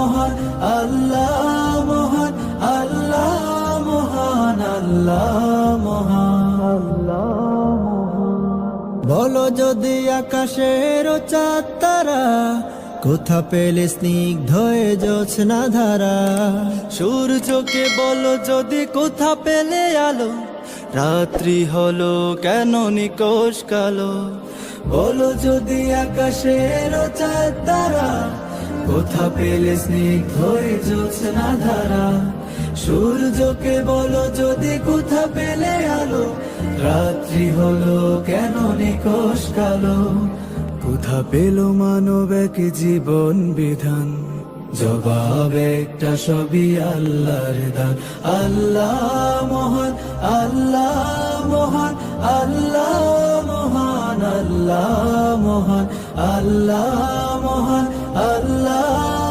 মহান, আল্লাহ মহান, আল্লাহ মহান, আল্লাহ মহান, আল্লাহ মহান। বলো যদি আকাশের চাঁদ তারা কোথা পেলে স্নিগ্ধ জোছনা ধারা, সূর্যকে বলো যদি কোথা পেলে আলো, রাত্রি হলো কেন নিকোষ কালো। বলো যদি আকাশের চাঁদ তারা কোথা পেলে স্নিগ্ধ জোছনা ধারা, সূর্যকে বলো যদি কোথা পেলে আলো, রাত্রি হলো কেন নিকোষ কালো। কোথা পেল মানব এক জীবন বিধান, জবাব একটা সবই আল্লাহর দান। আল্লাহ মহান, আল্লাহ মহান, আল্লাহ মহান, আল্লাহ মহান, আল্লাহ মহান, আল্লাহ